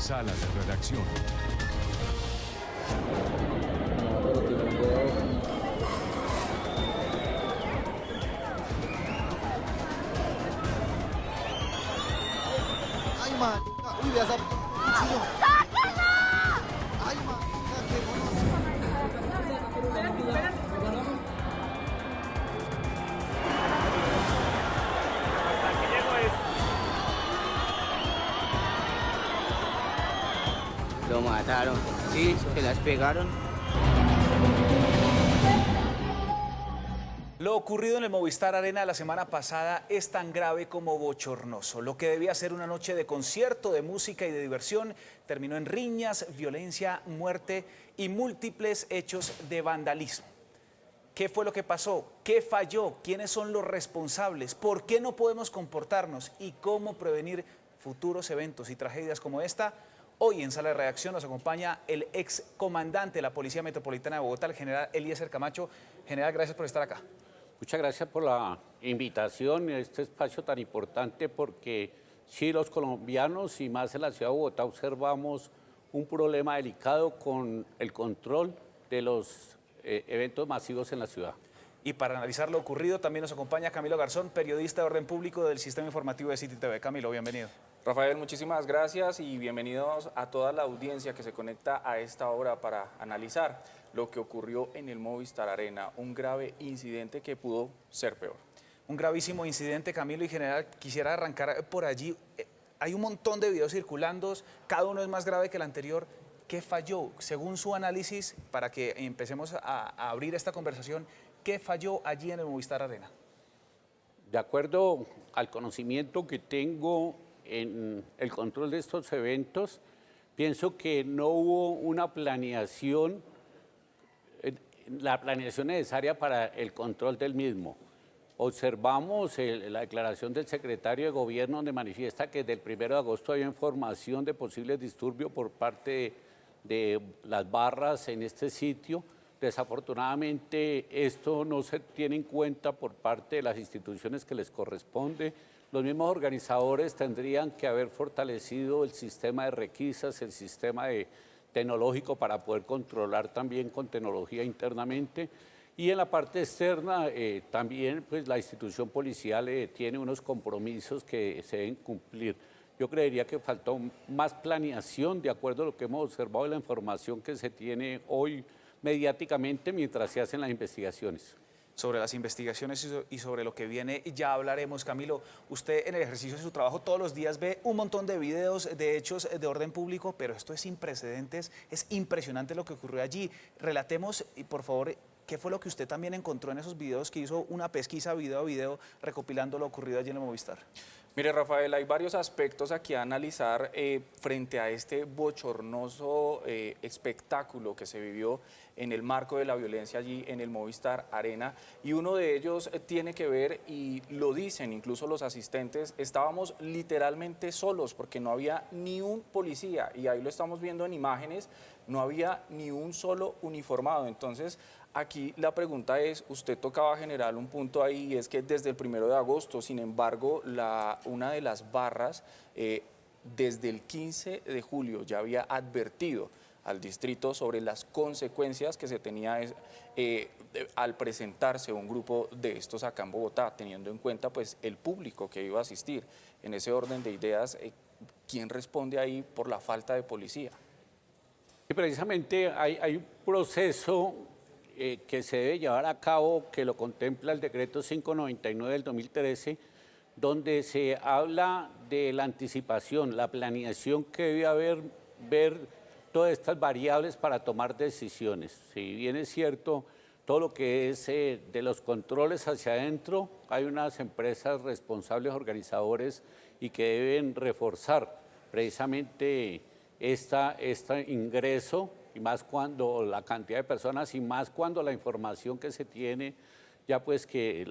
Sala de redacción. Ay, marica. Uy, vea esa cuchillo. Ay, marica, qué bueno. Lo mataron. Sí, se las pegaron. Lo ocurrido en el Movistar Arena la semana pasada es tan grave como bochornoso. Lo que debía ser una noche de concierto, de música y de diversión terminó en riñas, violencia, muerte y múltiples hechos de vandalismo. ¿Qué fue lo que pasó? ¿Qué falló? ¿Quiénes son los responsables? ¿Por qué no podemos comportarnos? ¿Y cómo prevenir futuros eventos y tragedias como esta? Hoy en Sala de Redacción nos acompaña el ex comandante de la Policía Metropolitana de Bogotá, el general Eliezer Camacho. General, gracias por estar acá. Muchas gracias por la invitación a este espacio tan importante porque sí, los colombianos y más en la ciudad de Bogotá observamos un problema delicado con el control de los eventos masivos en la ciudad. Y para analizar lo ocurrido también nos acompaña Camilo Garzón, periodista de orden público del Sistema Informativo de City TV. Camilo, bienvenido. Rafael, muchísimas gracias y bienvenidos a toda la audiencia que se conecta a esta hora para analizar lo que ocurrió en el Movistar Arena, un grave incidente que pudo ser peor. Un gravísimo incidente, Camilo, y general, quisiera arrancar por allí. Hay un montón de videos circulando, cada uno es más grave que el anterior. ¿Qué falló? Según su análisis, para que empecemos a abrir esta conversación, ¿qué falló allí en el Movistar Arena? De acuerdo al conocimiento que tengo en el control de estos eventos, pienso que no hubo una planeación, la planeación necesaria para el control del mismo. Observamos la declaración del secretario de Gobierno donde manifiesta que desde el 1 de agosto había información de posibles disturbios por parte de las barras en este sitio. Desafortunadamente esto no se tiene en cuenta por parte de las instituciones que les corresponde. Los mismos organizadores tendrían que haber fortalecido el sistema de requisas, el sistema tecnológico para poder controlar también con tecnología internamente. Y en la parte externa también pues, la institución policial tiene unos compromisos que se deben cumplir. Yo creería que faltó más planeación de acuerdo a lo que hemos observado y la información que se tiene hoy mediáticamente mientras se hacen las investigaciones. Sobre las investigaciones y sobre lo que viene ya hablaremos. Camilo, usted en el ejercicio de su trabajo todos los días ve un montón de videos de hechos de orden público, pero esto es sin precedentes, es impresionante lo que ocurrió allí. Relatemos, y por favor, ¿qué fue lo que usted también encontró en esos videos que hizo una pesquisa video a video recopilando lo ocurrido allí en el Movistar? Mire, Rafael, hay varios aspectos aquí a analizar frente a este bochornoso espectáculo que se vivió en el marco de la violencia allí en el Movistar Arena. Y uno de ellos tiene que ver, y lo dicen incluso los asistentes, estábamos literalmente solos porque no había ni un policía. Y ahí lo estamos viendo en imágenes, no había ni un solo uniformado. Entonces, aquí la pregunta es, usted tocaba generar un punto ahí, y es que desde el 1 de agosto, sin embargo, una de las barras desde el 15 de julio ya había advertido al distrito sobre las consecuencias que se tenía al presentarse un grupo de estos acá en Bogotá, teniendo en cuenta pues el público que iba a asistir. En ese orden de ideas, ¿quién responde ahí por la falta de policía? Y precisamente hay un proceso que se debe llevar a cabo, que lo contempla el decreto 599 del 2013, donde se habla de la anticipación, la planeación que debe haber, ver todas estas variables para tomar decisiones. Si bien es cierto, todo lo que es de los controles hacia adentro, hay unas empresas responsables, organizadores, y que deben reforzar precisamente este ingreso, y más cuando la cantidad de personas y más cuando la información que se tiene, ya pues que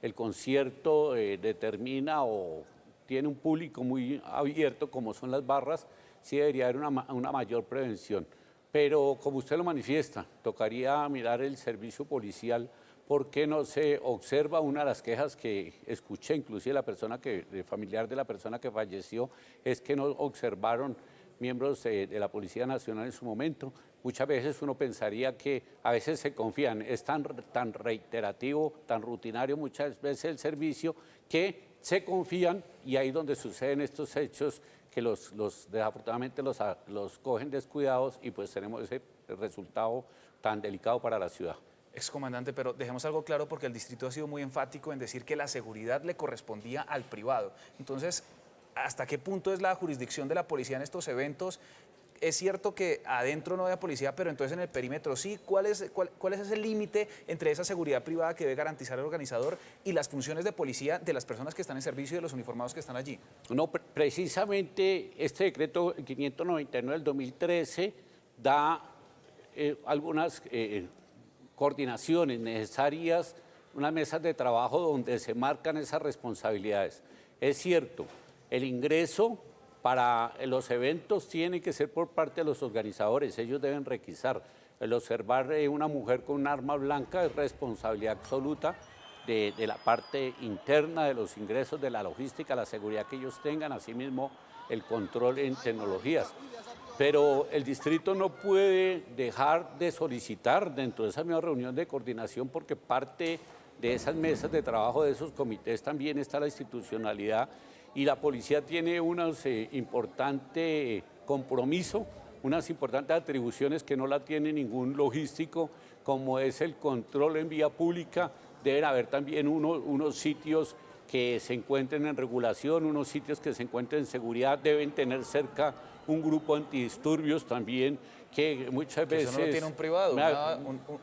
el concierto determina o tiene un público muy abierto como son las barras, sí debería haber una mayor prevención. Pero como usted lo manifiesta, tocaría mirar el servicio policial, porque no se observa. Una de las quejas que escuché, inclusive el familiar de la persona que falleció, es que no observaron miembros de la Policía Nacional en su momento. Muchas veces uno pensaría que a veces se confían, es tan reiterativo, tan rutinario muchas veces el servicio que se confían y ahí es donde suceden estos hechos que desafortunadamente los cogen descuidados y pues tenemos ese resultado tan delicado para la ciudad. Excomandante, pero dejemos algo claro porque el distrito ha sido muy enfático en decir que la seguridad le correspondía al privado. Entonces, ¿hasta qué punto es la jurisdicción de la policía en estos eventos? Es cierto que adentro no había policía, pero entonces en el perímetro sí. ¿Cuál es ese límite entre esa seguridad privada que debe garantizar el organizador y las funciones de policía de las personas que están en servicio y de los uniformados que están allí? No, precisamente este decreto 599 del 2013 da algunas coordinaciones necesarias, unas mesas de trabajo donde se marcan esas responsabilidades. Es cierto, el ingreso para los eventos tiene que ser por parte de los organizadores, ellos deben requisar. El observar una mujer con un arma blanca es responsabilidad absoluta de la parte interna de los ingresos, de la logística, la seguridad que ellos tengan, asimismo el control en tecnologías. Pero el distrito no puede dejar de solicitar dentro de esa misma reunión de coordinación porque parte de esas mesas de trabajo, de esos comités también está la institucionalidad y la policía tiene unos importante compromiso, unas importantes atribuciones que no la tiene ningún logístico, como es el control en vía pública. Deben haber también unos sitios que se encuentren en regulación, unos sitios que se encuentren en seguridad, deben tener cerca un grupo antidisturbios también, que muchas veces... Eso no lo tiene un privado,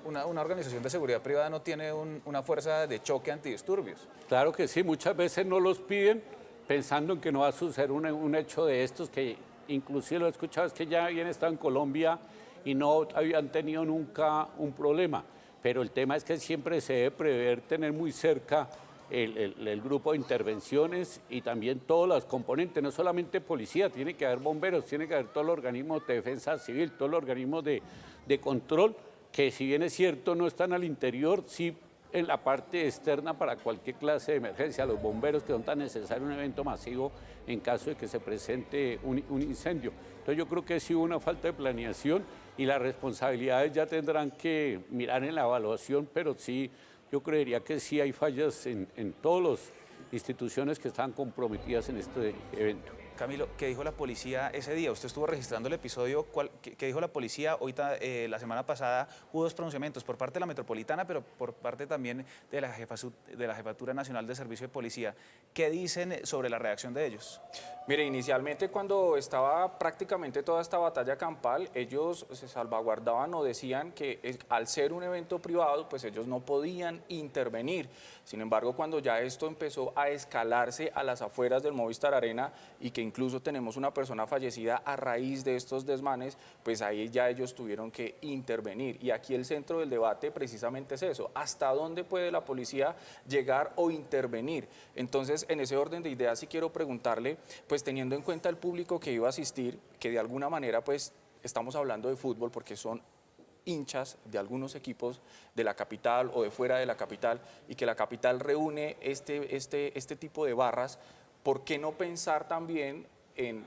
una organización de seguridad privada no tiene una fuerza de choque antidisturbios. Claro que sí, muchas veces no los piden pensando en que no va a suceder un hecho de estos, que inclusive lo he escuchado, es que ya habían estado en Colombia y no habían tenido nunca un problema, pero el tema es que siempre se debe prever tener muy cerca el grupo de intervenciones y también todos los componentes, no solamente policía, tiene que haber bomberos, tiene que haber todos los organismos de defensa civil, todos los organismos de control, que si bien es cierto no están al interior, sí en la parte externa para cualquier clase de emergencia, los bomberos que son tan necesarios en un evento masivo en caso de que se presente un incendio. Entonces yo creo que sí hubo una falta de planeación y las responsabilidades ya tendrán que mirar en la evaluación, pero sí, yo creería que sí hay fallas en todas las instituciones que están comprometidas en este evento. Camilo, ¿qué dijo la policía ese día? Usted estuvo registrando el episodio. ¿Qué dijo la policía? Hoy, la semana pasada hubo dos pronunciamientos por parte de la Metropolitana, pero por parte también de la Jefatura Nacional de Servicio de Policía. ¿Qué dicen sobre la reacción de ellos? Mire, inicialmente cuando estaba prácticamente toda esta batalla campal, ellos se salvaguardaban o decían que al ser un evento privado, pues ellos no podían intervenir. Sin embargo, cuando ya esto empezó a escalarse a las afueras del Movistar Arena y que incluso tenemos una persona fallecida a raíz de estos desmanes, pues ahí ya ellos tuvieron que intervenir. Y aquí el centro del debate precisamente es eso, ¿hasta dónde puede la policía llegar o intervenir? Entonces, en ese orden de ideas sí quiero preguntarle, pues teniendo en cuenta el público que iba a asistir, que de alguna manera pues estamos hablando de fútbol porque son hinchas de algunos equipos de la capital o de fuera de la capital y que la capital reúne este tipo de barras, ¿por qué no pensar también en,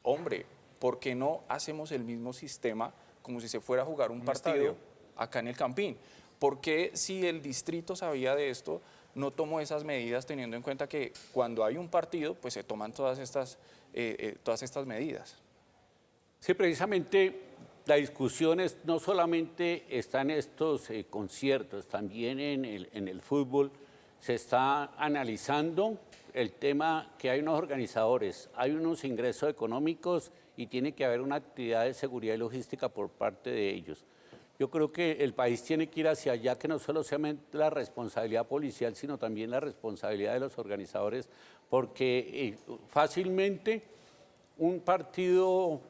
hombre, por qué no hacemos el mismo sistema como si se fuera a jugar un partido estadio acá en el Campín? ¿Por qué si el distrito sabía de esto no tomó esas medidas teniendo en cuenta que cuando hay un partido pues se toman todas estas medidas? Sí, precisamente la discusión no solamente está en estos conciertos, también en el fútbol se está analizando el tema que hay unos organizadores, hay unos ingresos económicos y tiene que haber una actividad de seguridad y logística por parte de ellos. Yo creo que el país tiene que ir hacia allá, que no solo sea la responsabilidad policial, sino también la responsabilidad de los organizadores, porque fácilmente un partido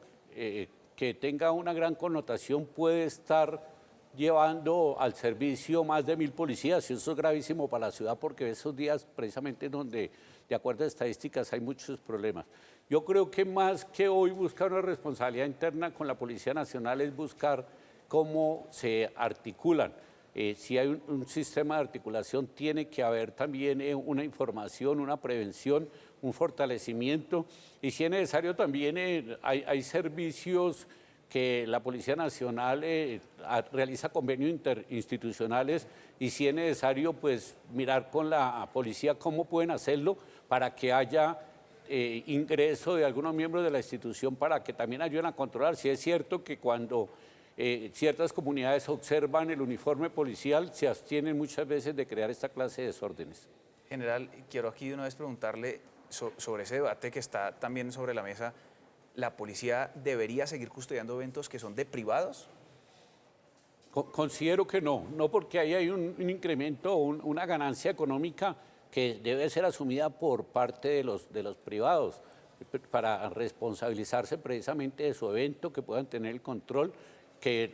que tenga una gran connotación puede estar llevando al servicio más de 1000 policías, y eso es gravísimo para la ciudad, porque esos días precisamente donde, de acuerdo a estadísticas, hay muchos problemas. Yo creo que más que hoy buscar una responsabilidad interna con la Policía Nacional es buscar cómo se articulan. Si hay un sistema de articulación, tiene que haber también una información, una prevención, un fortalecimiento y si es necesario también hay servicios que la Policía Nacional realiza convenios interinstitucionales y si es necesario pues mirar con la policía cómo pueden hacerlo para que haya ingreso de algunos miembros de la institución para que también ayuden a controlar. Si es cierto que cuando ciertas comunidades observan el uniforme policial se abstienen muchas veces de crear esta clase de desórdenes. General, quiero aquí de una vez preguntarle sobre ese debate que está también sobre la mesa. ¿La policía debería seguir custodiando eventos que son de privados? Considero que no porque ahí hay un incremento, una ganancia económica que debe ser asumida por parte de los privados para responsabilizarse precisamente de su evento, que puedan tener el control, que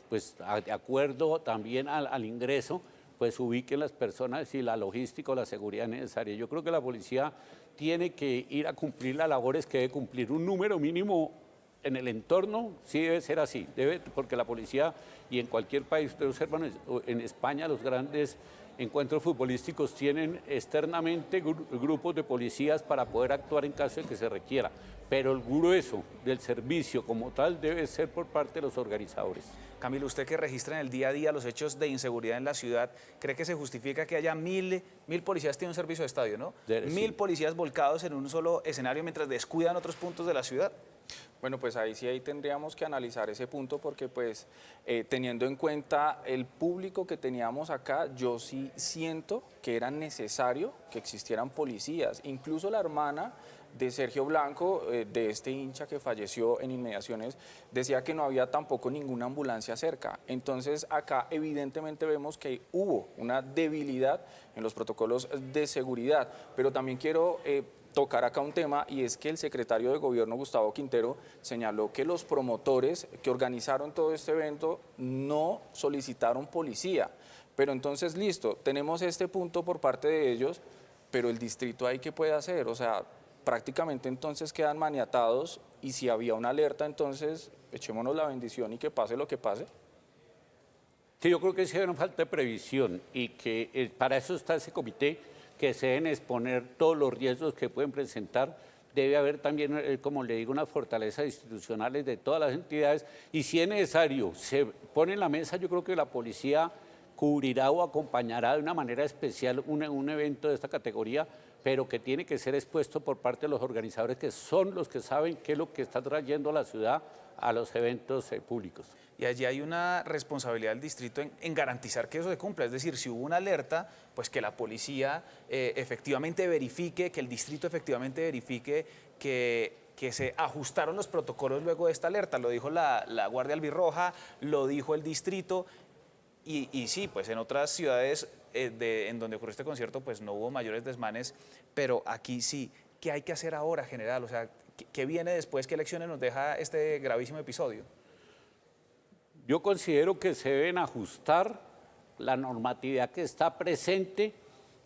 pues de acuerdo también al ingreso, pues ubiquen las personas y la logística o la seguridad necesaria. Yo creo que la policía tiene que ir a cumplir las labores que debe cumplir. Un número mínimo en el entorno sí debe ser así, porque la policía y en cualquier país, ustedes observan en España los grandes encuentros futbolísticos tienen externamente grupos de policías para poder actuar en caso de que se requiera, pero el grueso del servicio como tal debe ser por parte de los organizadores. Camilo, usted que registra en el día a día los hechos de inseguridad en la ciudad, ¿cree que se justifica que haya mil policías tienen un servicio de estadio, ¿no? Sí. 1000 policías volcados en un solo escenario mientras descuidan otros puntos de la ciudad. Bueno, pues ahí tendríamos que analizar ese punto porque pues teniendo en cuenta el público que teníamos acá, yo sí siento que era necesario que existieran policías. Incluso la hermana de Sergio Blanco, de este hincha que falleció en inmediaciones, decía que no había tampoco ninguna ambulancia cerca. Entonces acá evidentemente vemos que hubo una debilidad en los protocolos de seguridad, pero también quiero tocar acá un tema y es que el secretario de Gobierno, Gustavo Quintero, señaló que los promotores que organizaron todo este evento no solicitaron policía. Pero entonces, listo, tenemos este punto por parte de ellos, pero el distrito ahí, ¿qué puede hacer? O sea, prácticamente entonces quedan maniatados y si había una alerta, entonces echémonos la bendición y que pase lo que pase. Sí, yo creo que sí hay una falta de previsión y que para eso está ese comité, que se deben exponer todos los riesgos que pueden presentar. Debe haber también, como le digo, unas fortalezas institucionales de todas las entidades y si es necesario, se pone en la mesa, yo creo que la policía cubrirá o acompañará de una manera especial un evento de esta categoría, pero que tiene que ser expuesto por parte de los organizadores, que son los que saben qué es lo que está trayendo la ciudad a los eventos públicos. Y allí hay una responsabilidad del distrito en garantizar que eso se cumpla. Es decir, si hubo una alerta, pues que la policía efectivamente verifique, que el distrito efectivamente verifique que se ajustaron los protocolos luego de esta alerta. Lo dijo la Guardia Albirroja, lo dijo el distrito. Y sí, pues en otras ciudades en donde ocurrió este concierto, pues no hubo mayores desmanes, pero aquí sí. ¿Qué hay que hacer ahora, general? O sea, ¿qué viene después? ¿Qué lecciones nos deja este gravísimo episodio? Yo considero que se deben ajustar la normatividad que está presente,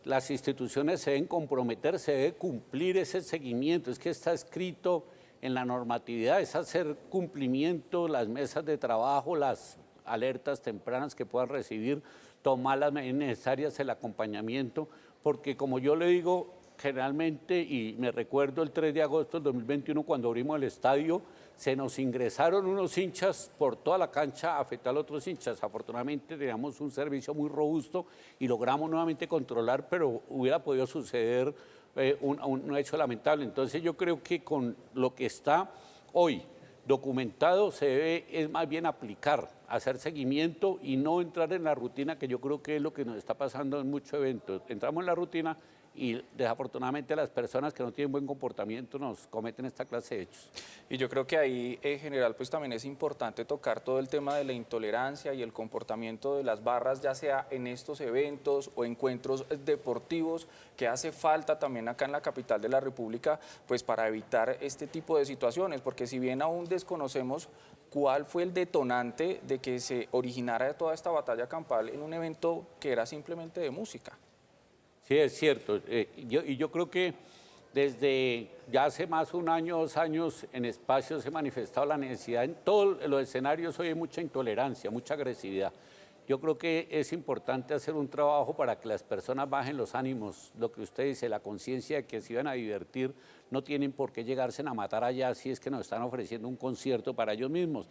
las instituciones se deben comprometer, se debe cumplir ese seguimiento, es que está escrito en la normatividad, es hacer cumplimiento, las mesas de trabajo, las alertas tempranas que puedan recibir, tomar las medidas necesarias, el acompañamiento, porque como yo le digo, generalmente, y me recuerdo el 3 de agosto del 2021 cuando abrimos el estadio, se nos ingresaron unos hinchas por toda la cancha a afectar a otros hinchas. Afortunadamente teníamos un servicio muy robusto y logramos nuevamente controlar, pero hubiera podido suceder un hecho lamentable. Entonces yo creo que con lo que está hoy documentado se debe es más bien aplicar, hacer seguimiento y no entrar en la rutina, que yo creo que es lo que nos está pasando en muchos eventos. Entramos en la rutina y desafortunadamente las personas que no tienen buen comportamiento nos cometen esta clase de hechos. Y yo creo que ahí, en general, pues también es importante tocar todo el tema de la intolerancia y el comportamiento de las barras, ya sea en estos eventos o encuentros deportivos, que hace falta también acá en la capital de la República, pues para evitar este tipo de situaciones, porque si bien aún desconocemos cuál fue el detonante de que se originara toda esta batalla campal en un evento que era simplemente de música. Sí, es cierto. Yo creo que desde ya hace más de un año, 2 años, en espacios se ha manifestado la necesidad. En todos los escenarios hoy hay mucha intolerancia, mucha agresividad. Yo creo que es importante hacer un trabajo para que las personas bajen los ánimos, lo que usted dice, la conciencia de que se iban a divertir, no tienen por qué llegarse a matar allá si es que nos están ofreciendo un concierto para ellos mismos.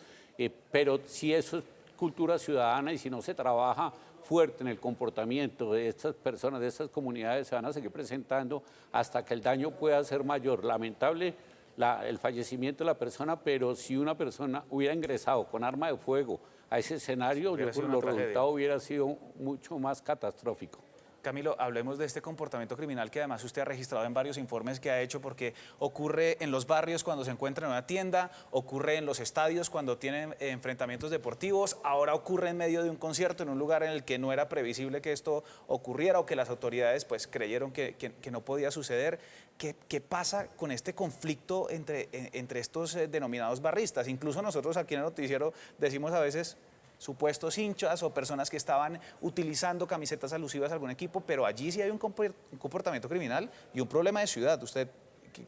Pero si eso es cultura ciudadana y si no se trabaja fuerte en el comportamiento de estas personas, de estas comunidades, se van a seguir presentando hasta que el daño pueda ser mayor. Lamentable el fallecimiento de la persona, pero si una persona hubiera ingresado con arma de fuego a ese escenario, yo creo que los resultados hubieran sido mucho más catastróficos. Camilo, hablemos de este comportamiento criminal que además usted ha registrado en varios informes que ha hecho, porque ocurre en los barrios cuando se encuentra en una tienda, ocurre en los estadios cuando tienen enfrentamientos deportivos, ahora ocurre en medio de un concierto, en un lugar en el que no era previsible que esto ocurriera o que las autoridades pues creyeron que no podía suceder. ¿Qué pasa con este conflicto entre estos denominados barristas? Incluso nosotros aquí en el noticiero decimos a veces supuestos hinchas o personas que estaban utilizando camisetas alusivas a algún equipo, pero allí sí hay un comportamiento criminal y un problema de ciudad. ¿Usted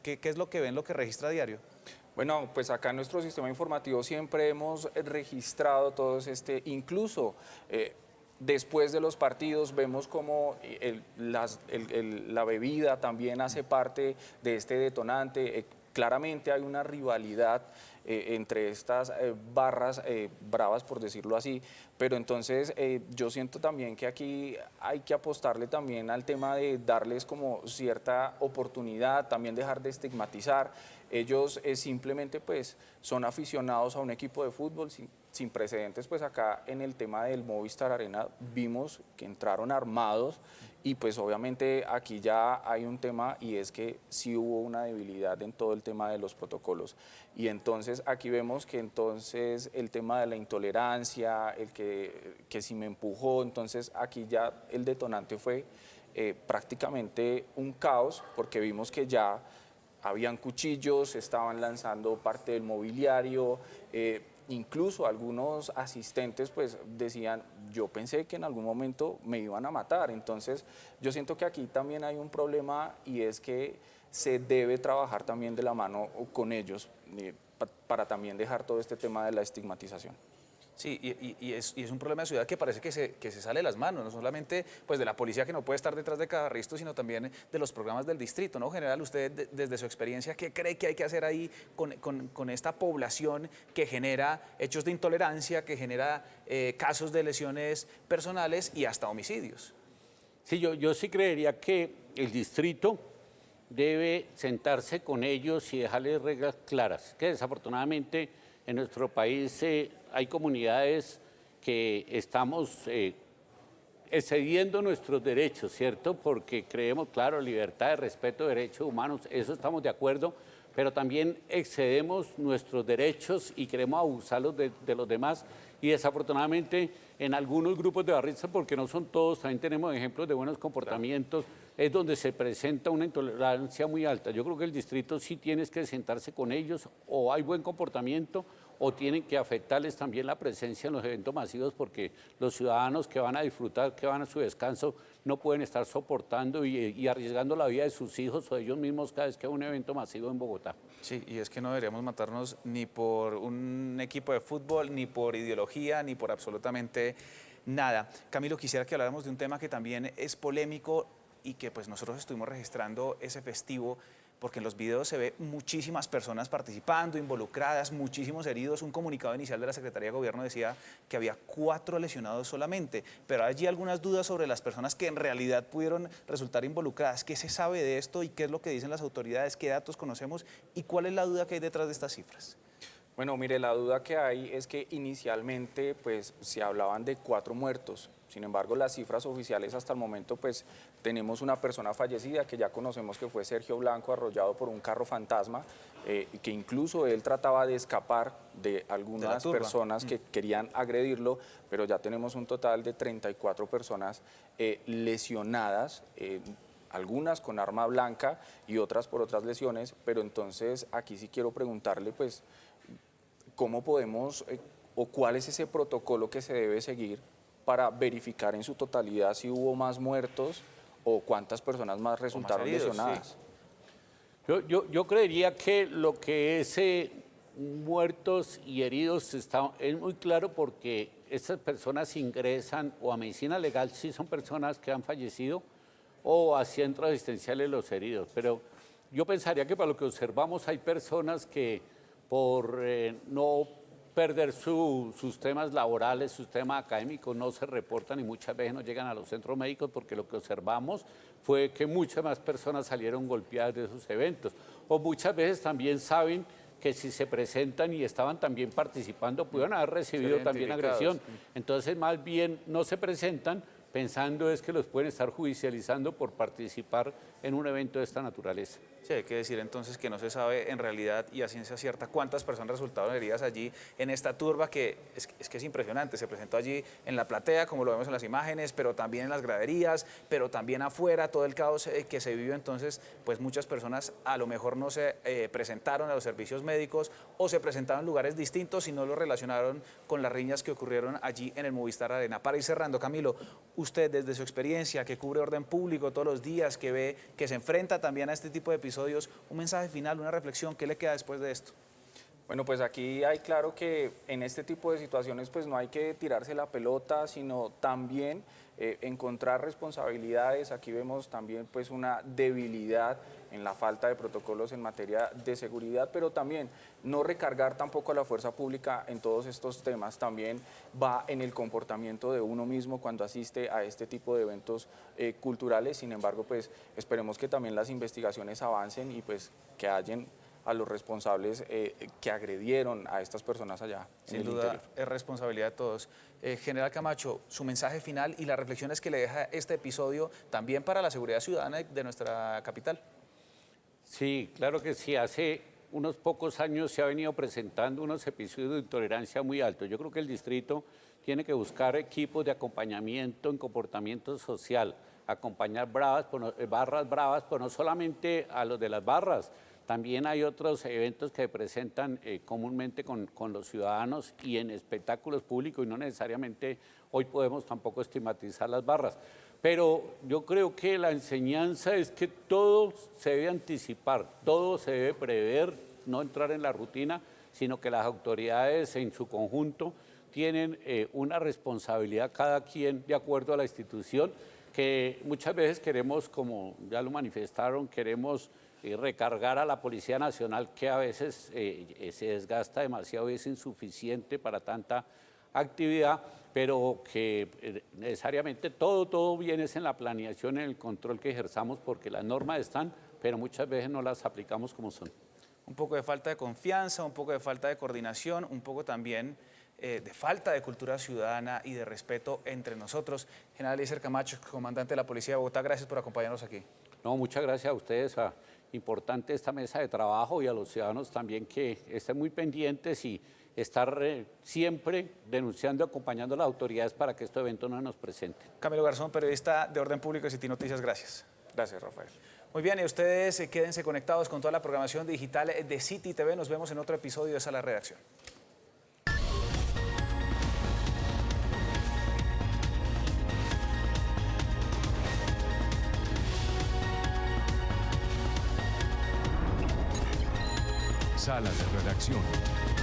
qué es lo que ve en lo que registra a diario? Bueno, pues acá en nuestro sistema informativo siempre hemos registrado todos incluso después de los partidos vemos como la bebida también hace parte de este detonante. Claramente hay una rivalidad entre estas barras bravas, por decirlo así, pero entonces yo siento también que aquí hay que apostarle también al tema de darles como cierta oportunidad, también dejar de estigmatizar. Ellos simplemente pues son aficionados a un equipo de fútbol sin precedentes. Pues acá en el tema del Movistar Arena vimos que entraron armados y pues obviamente aquí ya hay un tema y es que sí hubo una debilidad en todo el tema de los protocolos. Y entonces aquí vemos que entonces el tema de la intolerancia, el que si me empujó, entonces aquí ya el detonante fue prácticamente un caos porque vimos que ya habían cuchillos, estaban lanzando parte del mobiliario, incluso algunos asistentes pues decían, yo pensé que en algún momento me iban a matar. Entonces yo siento que aquí también hay un problema y es que se debe trabajar también de la mano con ellos para también dejar todo este tema de la estigmatización. Sí, y es un problema de ciudad que parece que se sale de las manos, no solamente pues, de la policía que no puede estar detrás de cada arresto, sino también de los programas del distrito, ¿no? General, usted desde su experiencia, ¿qué cree que hay que hacer ahí con esta población que genera hechos de intolerancia, que genera casos de lesiones personales y hasta homicidios? Sí, yo sí creería que el distrito debe sentarse con ellos y dejarles reglas claras, que desafortunadamente en nuestro país hay comunidades que estamos excediendo nuestros derechos, ¿cierto? Porque creemos, claro, libertad, respeto de derechos humanos, eso estamos de acuerdo, pero también excedemos nuestros derechos y queremos abusarlos de los demás. Y desafortunadamente en algunos grupos de barristas, porque no son todos, también tenemos ejemplos de buenos comportamientos, es donde se presenta una intolerancia muy alta. Yo creo que el distrito sí tiene que sentarse con ellos, o hay buen comportamiento, o tienen que afectarles también la presencia en los eventos masivos, porque los ciudadanos que van a disfrutar, que van a su descanso, no pueden estar soportando y arriesgando la vida de sus hijos o de ellos mismos cada vez que hay un evento masivo en Bogotá. Sí, y es que no deberíamos matarnos ni por un equipo de fútbol, ni por ideología, ni por absolutamente nada. Camilo, quisiera que habláramos de un tema que también es polémico y que pues nosotros estuvimos registrando ese festivo, porque en los videos se ve muchísimas personas participando, involucradas, muchísimos heridos. Un comunicado inicial de la Secretaría de Gobierno decía que había 4 lesionados solamente, pero hay allí algunas dudas sobre las personas que en realidad pudieron resultar involucradas. ¿Qué se sabe de esto y qué es lo que dicen las autoridades? ¿Qué datos conocemos y cuál es la duda que hay detrás de estas cifras? Bueno, mire, la duda que hay es que inicialmente pues se hablaban de 4 muertos. Sin embargo, las cifras oficiales hasta el momento pues tenemos una persona fallecida que ya conocemos que fue Sergio Blanco, arrollado por un carro fantasma, que incluso él trataba de escapar de algunas personas que querían agredirlo, pero ya tenemos un total de 34 personas lesionadas, algunas con arma blanca y otras por otras lesiones. Pero entonces aquí sí quiero preguntarle pues cómo podemos o cuál es ese protocolo que se debe seguir para verificar en su totalidad si hubo más muertos o cuántas personas más resultaron lesionadas. Sí. Yo creería que lo que es muertos y heridos es muy claro porque estas personas ingresan o a medicina legal si son personas que han fallecido o a centros asistenciales los heridos. Pero yo pensaría que para lo que observamos hay personas que por no perder sus temas laborales, sus temas académicos, no se reportan y muchas veces no llegan a los centros médicos porque lo que observamos fue que muchas más personas salieron golpeadas de esos eventos. O muchas veces también saben que si se presentan y estaban también participando, pudieron haber recibido también agresión. Entonces, más bien no se presentan pensando es que los pueden estar judicializando por participar en un evento de esta naturaleza. Sí, hay que decir entonces que no se sabe en realidad y a ciencia cierta cuántas personas resultaron heridas allí en esta turba que es impresionante. Se presentó allí en la platea, como lo vemos en las imágenes, pero también en las graderías, pero también afuera, todo el caos que se vivió. Entonces, pues muchas personas a lo mejor no se presentaron a los servicios médicos o se presentaron en lugares distintos y no lo relacionaron con las riñas que ocurrieron allí en el Movistar Arena. Para ir cerrando, Camilo, usted desde su experiencia, que cubre orden público todos los días, que ve, que se enfrenta también a este tipo de episodios, un mensaje final, una reflexión, ¿qué le queda después de esto? Bueno, pues aquí hay claro que en este tipo de situaciones pues no hay que tirarse la pelota, sino también encontrar responsabilidades. Aquí vemos también pues una debilidad en la falta de protocolos en materia de seguridad, pero también no recargar tampoco a la fuerza pública en todos estos temas. También va en el comportamiento de uno mismo cuando asiste a este tipo de eventos culturales. Sin embargo, pues esperemos que también las investigaciones avancen y pues que hallen a los responsables que agredieron a estas personas allá. Sin duda es responsabilidad de todos. General Camacho, su mensaje final y las reflexiones que le deja este episodio también para la seguridad ciudadana de nuestra capital. Sí, claro que sí. Hace unos pocos años se ha venido presentando unos episodios de intolerancia muy altos. Yo creo que el distrito tiene que buscar equipos de acompañamiento en comportamiento social, acompañar barras bravas, pero no solamente a los de las barras. También hay otros eventos que se presentan comúnmente con los ciudadanos y en espectáculos públicos y no necesariamente hoy podemos tampoco estigmatizar las barras. Pero yo creo que la enseñanza es que todo se debe anticipar, todo se debe prever, no entrar en la rutina, sino que las autoridades en su conjunto tienen una responsabilidad cada quien de acuerdo a la institución, que muchas veces queremos, como ya lo manifestaron, queremos recargar a la Policía Nacional, que a veces se desgasta demasiado y es insuficiente para tanta actividad, pero que necesariamente todo viene en la planeación, en el control que ejerzamos, porque las normas están, pero muchas veces no las aplicamos como son. Un poco de falta de confianza, un poco de falta de coordinación, un poco también de falta de cultura ciudadana y de respeto entre nosotros. General Eliezer Camacho, comandante de la Policía de Bogotá, gracias por acompañarnos aquí. No, muchas gracias a ustedes, importante esta mesa de trabajo y a los ciudadanos también que estén muy pendientes y estar siempre denunciando y acompañando a las autoridades para que estos eventos no nos presenten. Camilo Garzón, periodista de Orden Público de City Noticias, gracias. Gracias, Rafael. Muy bien, y ustedes quédense conectados con toda la programación digital de City TV. Nos vemos en otro episodio de Sala de Redacción. Sala de Redacción.